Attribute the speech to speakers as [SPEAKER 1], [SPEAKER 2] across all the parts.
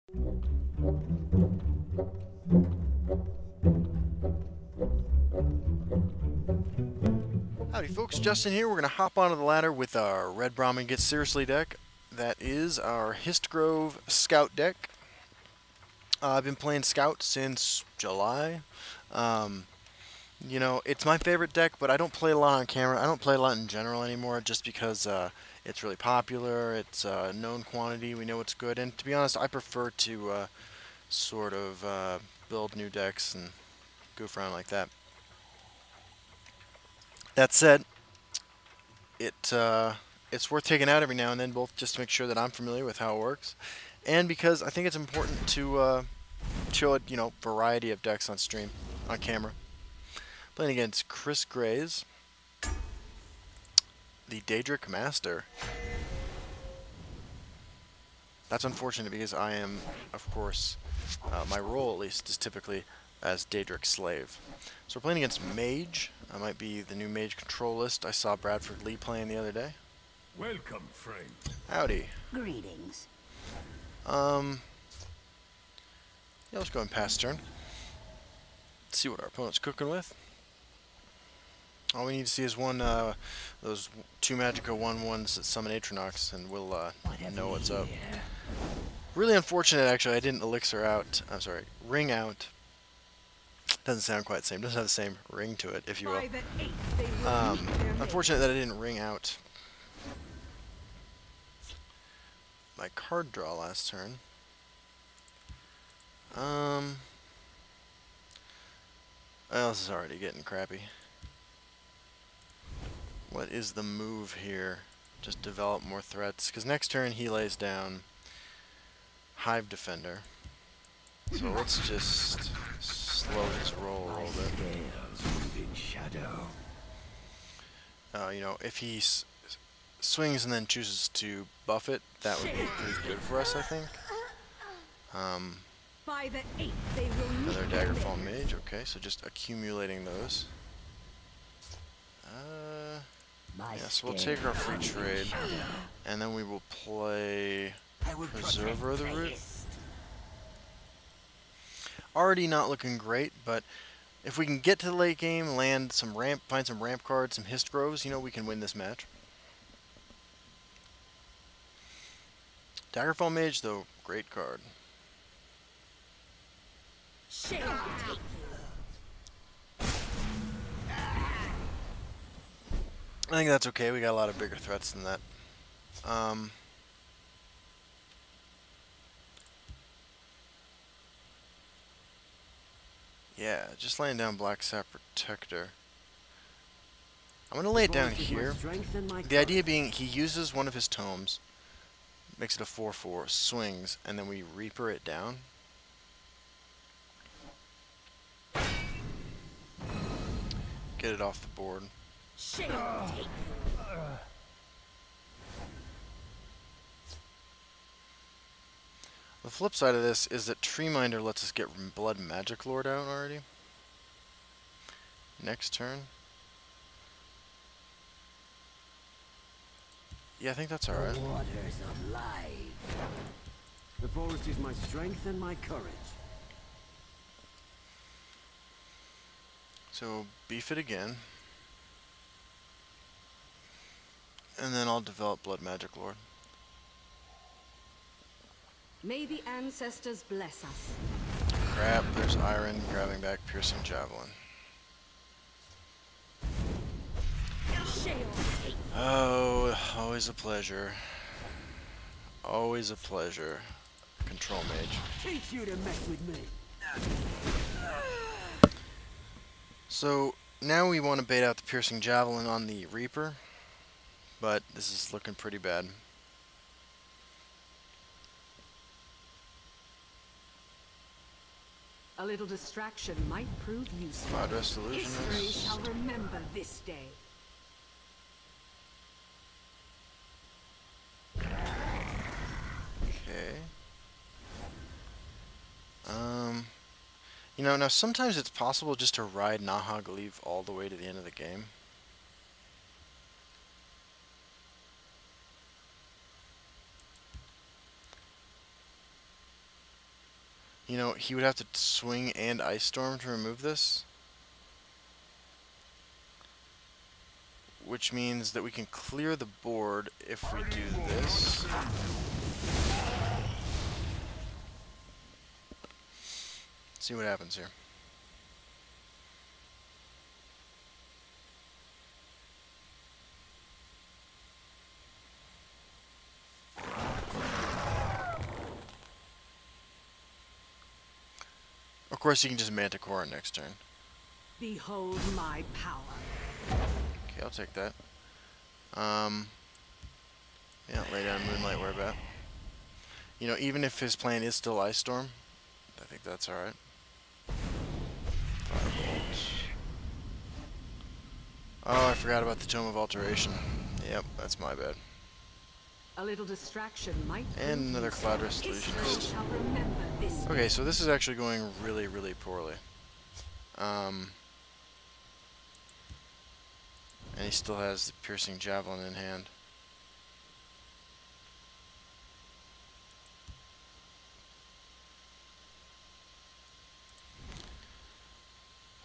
[SPEAKER 1] Howdy folks, Justin here. We're going to hop onto the ladder with our Red Brahmin Gets Seriously deck. That is our Hist Scout deck. I've been playing Scout since July. You know, it's my favorite deck, but I don't play a lot on camera. I don't play a lot in general anymore just because it's really popular, it's a known quantity, we know it's good, and to be honest, I prefer to sort of build new decks and goof around like that. That said, it's worth taking out every now and then, both just to make sure that I'm familiar with how it works, and because I think it's important to show a variety of decks on stream, on camera. Playing against Chris Grays, the Daedric Master. That's unfortunate because I am, of course, my role at least is typically as Daedric Slave. So we're playing against Mage. That might be the new Mage control list I saw Bradford Lee playing the other day.
[SPEAKER 2] Welcome, friend.
[SPEAKER 1] Howdy.
[SPEAKER 3] Greetings.
[SPEAKER 1] Yeah, let's go and pass turn. Let's see what our opponent's cooking with. All we need to see is those two Magica 1/1s that summon Atronox, and we'll know what's up. Really unfortunate, actually, I didn't elixir out. I'm sorry, ring out. Doesn't sound quite the same. Doesn't have the same ring to it, if you will. Unfortunate that I didn't ring out my card draw last turn. Well, this is already getting crappy. What is the move here? Just develop more threats. Because next turn he lays down Hive Defender. So let's just slow his roll a little bit. You know, if he swings and then chooses to buff it, that would be pretty good for us, I think. Another Daggerfall Mage. Okay, so just accumulating those. Yeah, so we'll take our free trade, and then we will play Preserver of the Root. Already not looking great, but if we can get to the late game, land some ramp, find some ramp cards, some Hist Groves, you know, we can win this match. Daggerfall Mage, though, great card. I think that's okay. We got a lot of bigger threats than that. Yeah, just laying down Black Sap Protector. I'm gonna lay it down here. The idea being he uses one of his tomes, makes it a 4/4, swings, and then we Reaper it down. Get it off the board. The flip side of this is that Treeminder lets us get Blood Magic Lord out already. Next turn. Yeah, I think that's alright.
[SPEAKER 3] The waters of life. The forest is my strength and my courage.
[SPEAKER 1] So beef it again. And then I'll develop Blood Magic Lord.
[SPEAKER 4] May the ancestors bless us.
[SPEAKER 1] Crap, there's Iron grabbing back Piercing Javelin. Oh, always a pleasure. Always a pleasure. Control Mage.
[SPEAKER 3] Teach you to mess with me.
[SPEAKER 1] So now we want to bait out the Piercing Javelin on the Reaper, but this is looking pretty bad.
[SPEAKER 4] A little distraction might prove useful.
[SPEAKER 1] Cloudrest Illusionist.
[SPEAKER 4] History shall remember this day.
[SPEAKER 1] Okay. You know, now sometimes it's possible just to ride Nahag Leave all the way to the end of the game. You know, he would have to swing and Ice Storm to remove this. Which means that we can clear the board if we do this. See what happens here. Of course, you can just Manticore next turn.
[SPEAKER 4] Behold my power.
[SPEAKER 1] Okay, I'll take that. Yeah, lay down Moonlight, where about? You know, even if his plan is still Ice Storm, I think that's alright. Oh, I forgot about the Tome of Alteration. Yep, that's my bad.
[SPEAKER 4] A little distraction might
[SPEAKER 1] And another Cloud Resolutionist. Okay, so this is actually going really, really poorly. And he still has the Piercing Javelin in hand.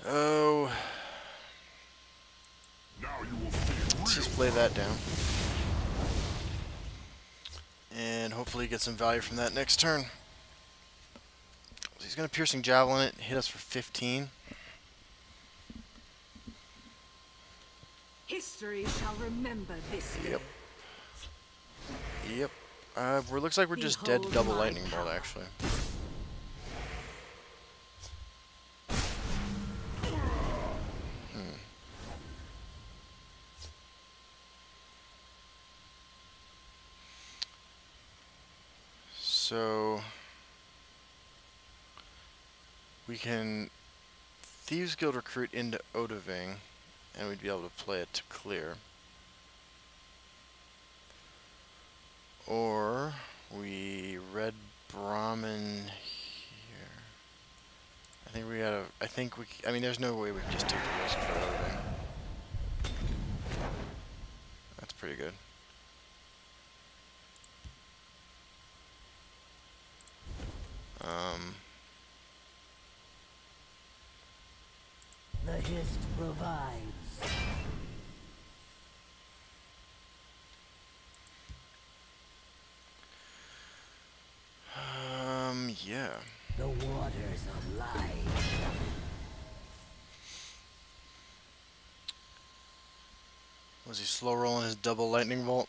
[SPEAKER 1] Oh. Let's just play that down. And hopefully get some value from that next turn. So he's going to Piercing Javelin it, hit us for 15.
[SPEAKER 4] History shall remember this day.
[SPEAKER 1] Yep. Looks like we're just dead to double lightning bolt, actually. So we can Thieves Guild recruit into Odoving, and we'd be able to play it to clear. Or we Red Brahmin here. I mean, there's no way we can just take the risk for Odoving. That's pretty good.
[SPEAKER 3] The Hist provides.
[SPEAKER 1] Yeah.
[SPEAKER 3] The waters of life.
[SPEAKER 1] Was he slow rolling his double lightning bolt?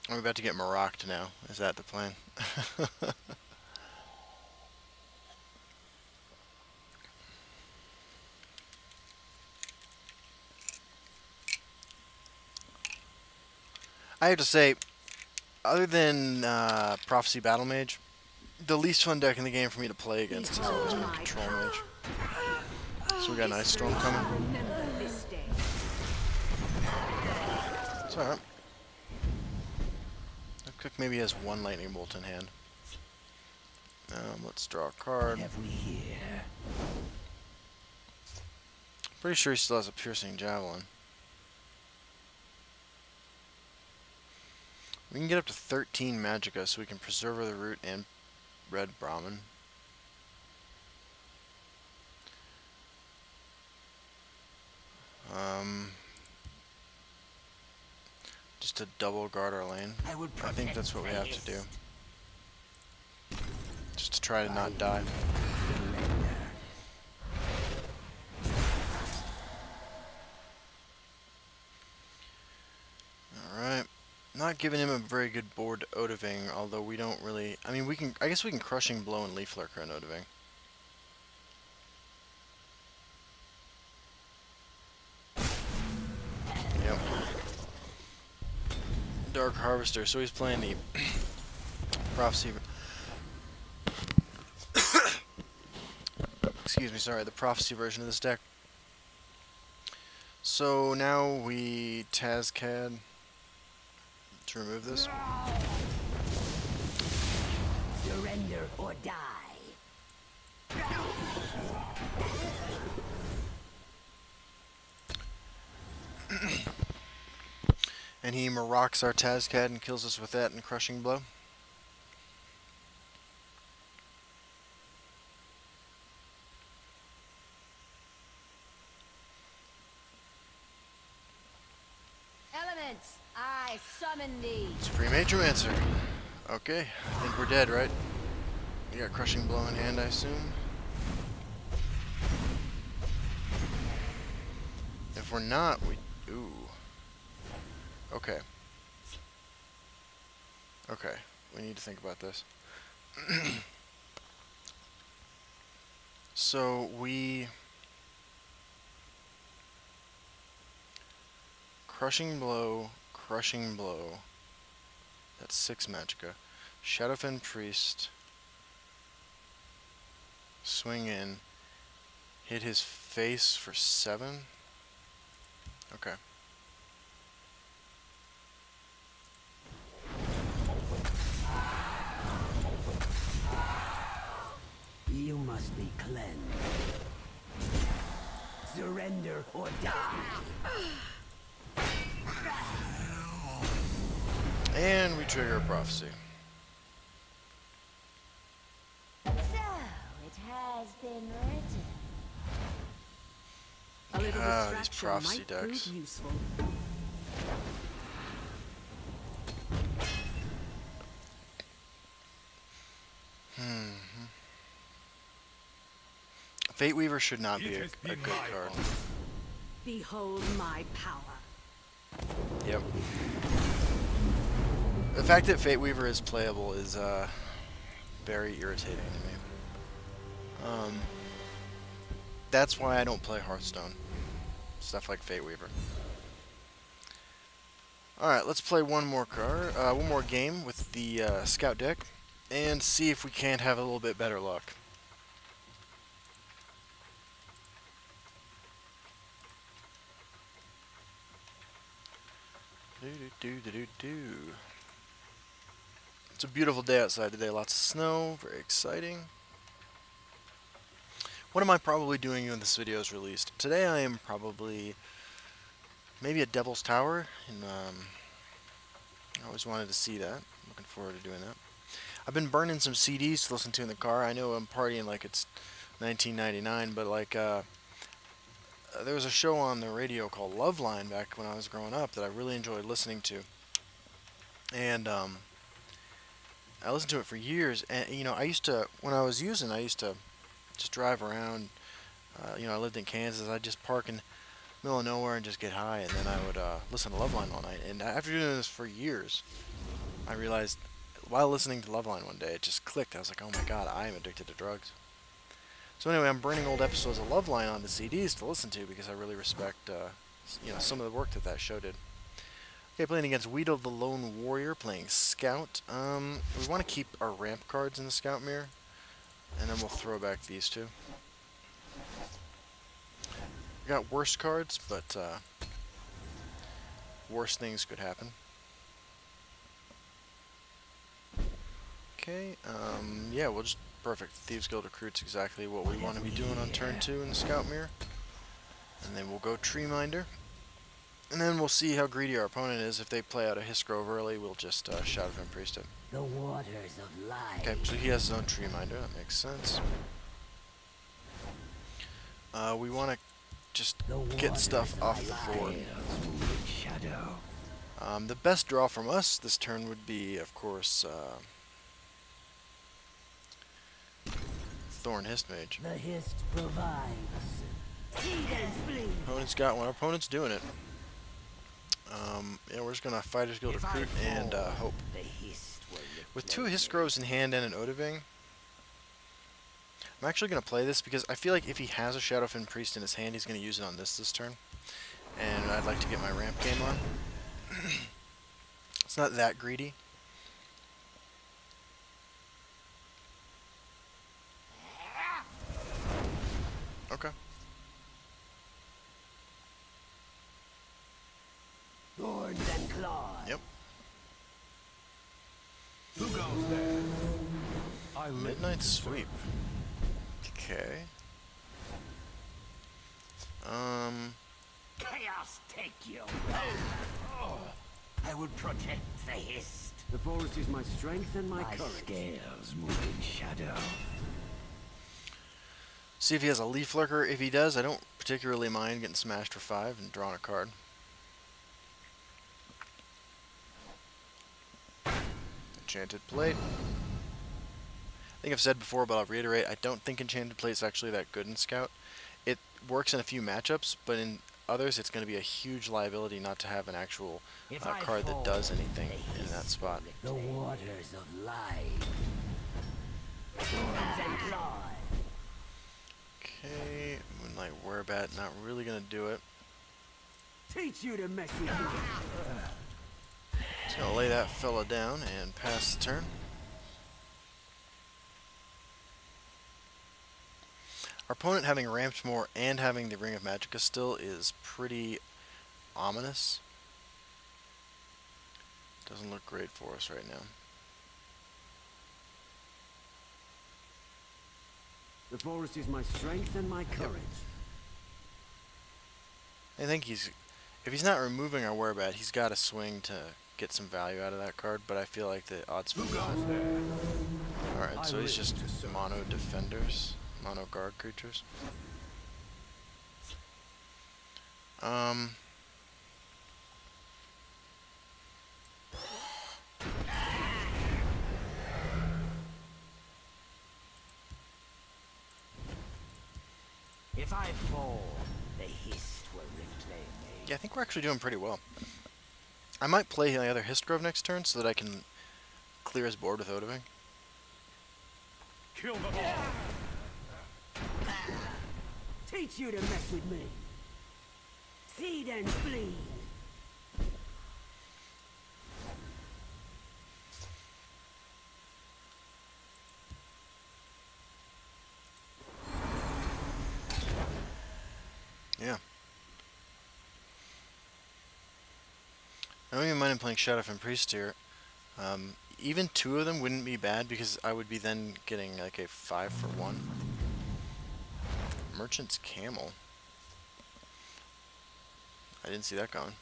[SPEAKER 1] I'm about to get Marocked now. Is that the plan? I have to say, other than Prophecy Battle Mage, the least fun deck in the game for me to play against has always been Control Mage. So we got an Ice Storm coming. It's alright. Cook maybe has one Lightning Bolt in hand. Let's draw a card.
[SPEAKER 3] Have we here?
[SPEAKER 1] Pretty sure he still has a Piercing Javelin. We can get up to 13 Magicka, so we can Preserver the Root and Red Brahmin. Just to double guard our lane. I think that's what we have to do. Just to try to not die. Alright. Not giving him a very good board to Odoving, although we don't really... I mean, I guess we can Crushing Blow and Leaf Lurker on Odoving. Yep. Dark Harvester, so he's playing the Prophecy... Excuse me, sorry, the Prophecy version of this deck. So now we Tazcad to remove this.
[SPEAKER 3] Surrender or die.
[SPEAKER 1] And he marocks our Tazcad and kills us with that in Crushing Blow.
[SPEAKER 5] Elements, I summon thee.
[SPEAKER 1] Supreme Atromancer. Okay, I think we're dead, right? We got Crushing Blow in hand, I assume. If we're not, we... Ooh. Okay. Okay, we need to think about this. So, we... Crushing Blow, Crushing Blow. That's 6 magicka. Shadowfen Priest. Swing in. Hit his face for 7. Okay.
[SPEAKER 3] You must be cleansed. Surrender or die.
[SPEAKER 1] And we trigger a prophecy.
[SPEAKER 5] So, it has been written.
[SPEAKER 4] A little
[SPEAKER 1] Ah, these
[SPEAKER 4] distraction
[SPEAKER 1] prophecy
[SPEAKER 4] might
[SPEAKER 1] decks.
[SPEAKER 4] prove useful.
[SPEAKER 1] Fate Weaver should not be
[SPEAKER 2] It
[SPEAKER 1] a
[SPEAKER 2] has been
[SPEAKER 1] good
[SPEAKER 2] my
[SPEAKER 1] card.
[SPEAKER 2] honor.
[SPEAKER 4] Behold my power.
[SPEAKER 1] Yep. The fact that Fate Weaver is playable is very irritating to me. That's why I don't play Hearthstone. Stuff like Fate Weaver. Alright, let's play one more card, one more game with the Scout deck, and see if we can't have a little bit better luck. It's a beautiful day outside today, lots of snow, very exciting. What am I probably doing when this video is released? Today I am probably maybe at Devil's Tower, and I always wanted to see that. Looking forward to doing that. I've been burning some CDs to listen to in the car. I know I'm partying like it's 1999, but like there was a show on the radio called Loveline back when I was growing up that I really enjoyed listening to. And I listened to it for years, and you know, I used to, when I was using, I used to just drive around. You know, I lived in Kansas. I'd just park in the middle of nowhere and just get high, and then I would listen to Loveline all night. And after doing this for years, I realized while listening to Loveline one day, it just clicked. I was like, oh my god, I am addicted to drugs. So anyway, I'm burning old episodes of Loveline onto CDs to listen to because I really respect you know, some of the work that show did. Okay, playing against Weedle the Lone Warrior, playing Scout. We want to keep our ramp cards in the Scout mirror, and then we'll throw back these two. We got worse cards, but worse things could happen. Okay, yeah, we'll just... Perfect. Thieves Guild recruits exactly what we want to be doing on turn 2 in the Scout mirror. And then we'll go Tree Minder. And then we'll see how greedy our opponent is. If they play out a Hist Grove early, we'll just Shadowfen Priest him.
[SPEAKER 3] The waters of life.
[SPEAKER 1] Okay, so he has his own Tree Minder. That makes sense. We want to just get stuff off the board. The best draw from us this turn would be, of course, Thorn Hist Mage.
[SPEAKER 3] The Hist provides.
[SPEAKER 1] Opponent's got one. Our opponent's doing it. Yeah, we're just gonna Fighters Guild recruit and hope. With 2 Hist Groves in hand and an Odaving, I'm actually gonna play this because I feel like if he has a Shadowfen Priest in his hand, he's gonna use it on this turn, and I'd like to get my ramp game on. It's not that greedy. Okay.
[SPEAKER 3] Thorns and claws.
[SPEAKER 1] Yep.
[SPEAKER 2] Who goes there? I
[SPEAKER 1] Midnight Sweep. Okay.
[SPEAKER 3] Chaos take you. I will protect the Hist. The forest is my strength and my courage. Scales move in shadow.
[SPEAKER 1] See if he has a leaf lurker. If he does, I don't particularly mind getting smashed for 5 and drawing a card. Enchanted Plate. I think I've said before, but I'll reiterate, I don't think Enchanted Plate is actually that good in Scout. It works in a few matchups, but in others it's going to be a huge liability not to have an actual card that does anything in that spot.
[SPEAKER 3] The waters of life. And blood.
[SPEAKER 1] Okay, Moonlight Werebat, not really going to do it.
[SPEAKER 3] Teach you to mess with me.
[SPEAKER 1] Just going to lay that fella down and pass the turn. Our opponent having ramped more and having the Ring of Magicka still is pretty ominous. Doesn't look great for us right now.
[SPEAKER 3] The forest is my strength and my courage.
[SPEAKER 1] I think if he's not removing our Werebat, he's got to swing to get some value out of that card, but I feel like the odds for Alright, so he's just mono defenders, mono guard creatures.
[SPEAKER 3] If I fall, the Hist will reclaim me.
[SPEAKER 1] Yeah, I think we're actually doing pretty well. I might play the other Hist Grove next turn so that I can clear his board with Odoving.
[SPEAKER 2] Kill them all.
[SPEAKER 3] Teach you to mess with me. Seed and spleen.
[SPEAKER 1] Yeah. I don't even mind him playing Shadowfen Priest here. Even 2 of them wouldn't be bad because I would be then getting like a 5 for 1. Merchant's Camel. I didn't see that going.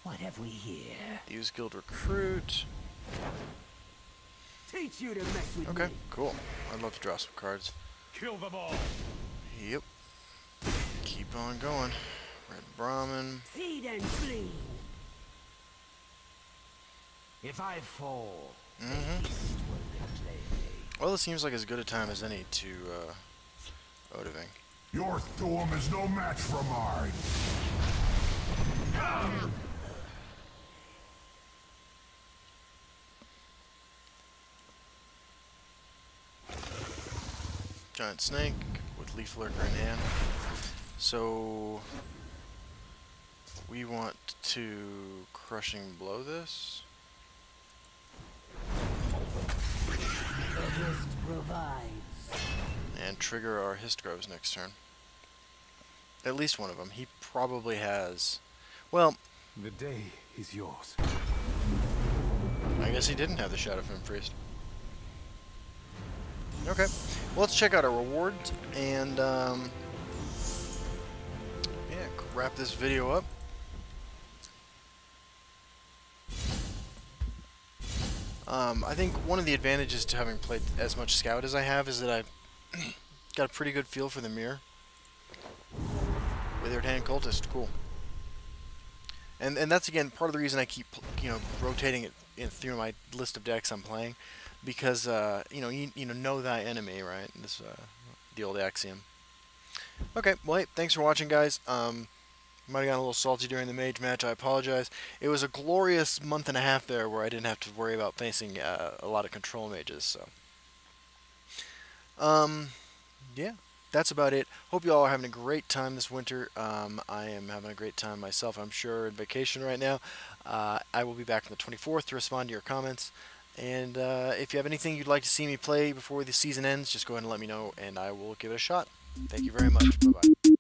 [SPEAKER 3] What have we here?
[SPEAKER 1] Use Guild Recruit.
[SPEAKER 3] Teach you to mess with
[SPEAKER 1] Okay,
[SPEAKER 3] me.
[SPEAKER 1] cool. I'd love to draw some cards.
[SPEAKER 2] Kill them all.
[SPEAKER 1] Yep. Keep on going. Red Brahmin.
[SPEAKER 3] Seed and spleen. If I fall, the Hist will reclaim me.
[SPEAKER 1] Well, it seems like as good a time as any to Odoving.
[SPEAKER 6] Your storm is no match for mine.
[SPEAKER 1] Giant Snake with Leaf Lurker in hand. So we want to Crushing Blow this.
[SPEAKER 3] The Hist provides.
[SPEAKER 1] And trigger our Hist Groves next turn. At least one of them. He probably has... Well,
[SPEAKER 2] The day is yours.
[SPEAKER 1] I guess he didn't have the Shadowfen Priest. Okay, well, let's check out our rewards and yeah, wrap this video up. I think one of the advantages to having played as much Scout as I have is that I've got a pretty good feel for the mirror. Withered Hand Cultist, cool. And that's again part of the reason I keep rotating it through my list of decks I'm playing, because you know thy enemy, right? This the old axiom. Okay, well, hey, thanks for watching, guys. Might have gotten a little salty during the Mage match. I apologize. It was a glorious month and a half there where I didn't have to worry about facing a lot of control mages. So, yeah, that's about it. Hope you all are having a great time this winter. I am having a great time myself. I'm sure on vacation right now. I will be back on the 24th to respond to your comments. And if you have anything you'd like to see me play before the season ends, just go ahead and let me know, and I will give it a shot. Thank you very much. Bye-bye.